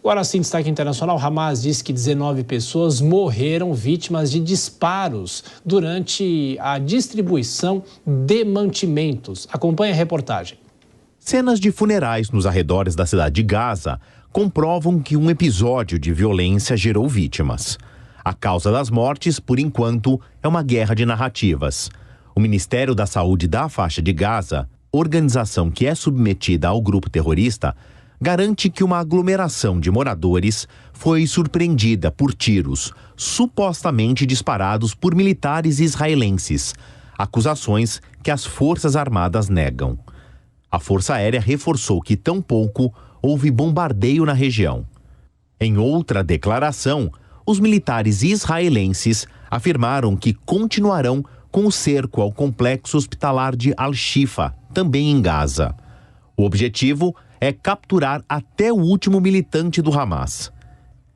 Agora sim, destaque internacional, Hamas diz que 19 pessoas morreram vítimas de disparos durante a distribuição de mantimentos. Acompanhe a reportagem. Cenas de funerais nos arredores da cidade de Gaza comprovam que um episódio de violência gerou vítimas. A causa das mortes, por enquanto, é uma guerra de narrativas. O Ministério da Saúde da faixa de Gaza, organização que é submetida ao grupo terrorista, garante que uma aglomeração de moradores foi surpreendida por tiros, supostamente disparados por militares israelenses, acusações que as Forças Armadas negam. A Força Aérea reforçou que tampouco houve bombardeio na região. Em outra declaração, os militares israelenses afirmaram que continuarão com o cerco ao complexo hospitalar de Al-Shifa, também em Gaza. O objetivo é capturar até o último militante do Hamas.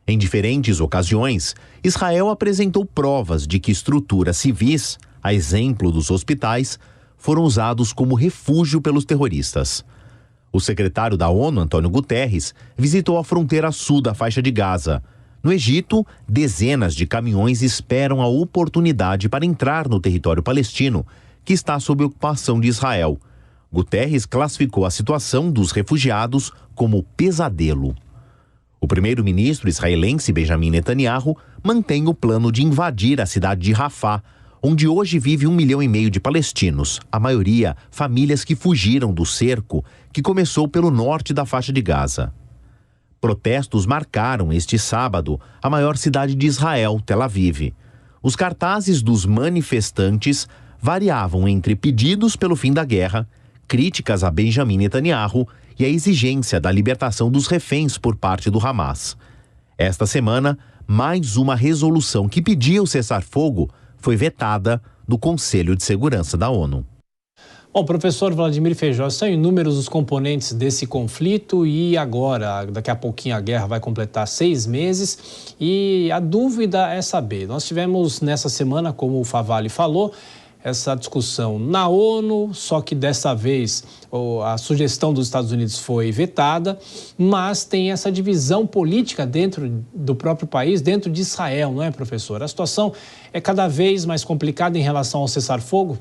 Em diferentes ocasiões, Israel apresentou provas de que estruturas civis, a exemplo dos hospitais, foram usados como refúgio pelos terroristas. O secretário da ONU, Antônio Guterres, visitou a fronteira sul da faixa de Gaza. No Egito, dezenas de caminhões esperam a oportunidade para entrar no território palestino, que está sob ocupação de Israel. Guterres classificou a situação dos refugiados como pesadelo. O primeiro-ministro israelense Benjamin Netanyahu mantém o plano de invadir a cidade de Rafah, onde hoje vive 1,5 milhão de palestinos, a maioria famílias que fugiram do cerco que começou pelo norte da faixa de Gaza. Protestos marcaram este sábado a maior cidade de Israel, Tel Aviv. Os cartazes dos manifestantes variavam entre pedidos pelo fim da guerra, críticas a Benjamin Netanyahu e a exigência da libertação dos reféns por parte do Hamas. Esta semana, mais uma resolução que pedia o cessar-fogo foi vetada do Conselho de Segurança da ONU. Bom, professor Vladimir Feijó, são inúmeros os componentes desse conflito e agora, daqui a pouquinho, a guerra vai completar 6 meses e a dúvida é saber. Nós tivemos nessa semana, como o Favale falou, essa discussão na ONU, só que dessa vez a sugestão dos Estados Unidos foi vetada, mas tem essa divisão política dentro do próprio país, dentro de Israel, não é, professor? A situação é cada vez mais complicada em relação ao cessar-fogo?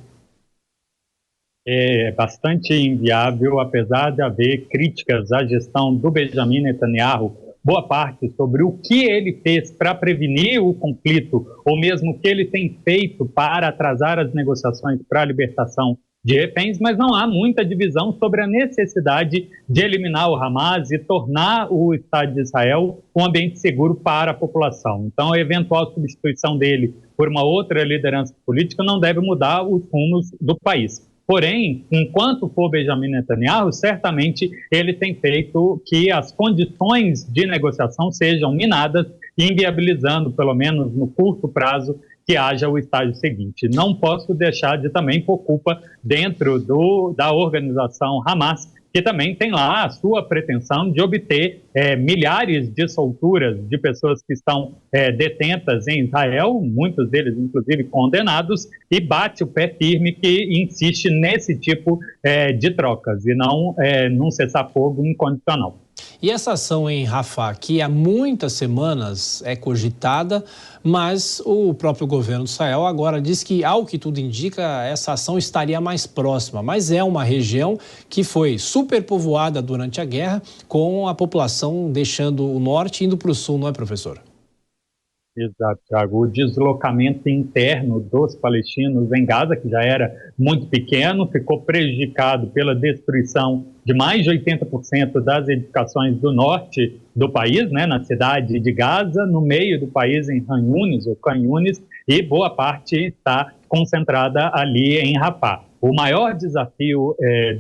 É bastante inviável, apesar de haver críticas à gestão do Benjamin Netanyahu, boa parte sobre o que ele fez para prevenir o conflito, ou mesmo o que ele tem feito para atrasar as negociações para a libertação de reféns, mas não há muita divisão sobre a necessidade de eliminar o Hamas e tornar o Estado de Israel um ambiente seguro para a população. Então, a eventual substituição dele por uma outra liderança política não deve mudar os rumos do país. Porém, enquanto for Benjamin Netanyahu, certamente ele tem feito que as condições de negociação sejam minadas, inviabilizando, pelo menos no curto prazo, que haja o estágio seguinte. Não posso deixar de também pôr culpa dentro da organização Hamas, que também tem lá a sua pretensão de obter milhares de solturas de pessoas que estão detentas em Israel, muitos deles inclusive condenados, e bate o pé firme que insiste nesse tipo de trocas e não num cessar-fogo incondicional. E essa ação em Rafah, que há muitas semanas é cogitada, mas o próprio governo de Israel agora diz que, ao que tudo indica, essa ação estaria mais próxima. Mas é uma região que foi superpovoada durante a guerra, com a população deixando o norte e indo para o sul, não é, professor? Exato, Thiago. O deslocamento interno dos palestinos em Gaza, que já era muito pequeno, ficou prejudicado pela destruição de mais de 80% das edificações do norte do país, né, na cidade de Gaza, no meio do país, em Han Yunis, ou Khan Yunis, e boa parte está concentrada ali em Rafah. O maior desafio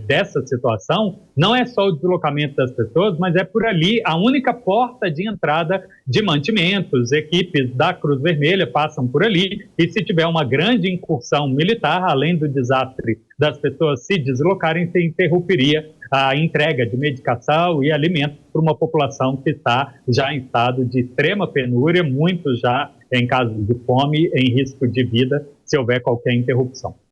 dessa situação não é só o deslocamento das pessoas, mas é por ali a única porta de entrada de mantimentos. Equipes da Cruz Vermelha passam por ali e se tiver uma grande incursão militar, além do desastre das pessoas se deslocarem, se interromperia a entrega de medicação e alimentos para uma população que está já em estado de extrema penúria, muitos já em caso de fome, em risco de vida, se houver qualquer interrupção.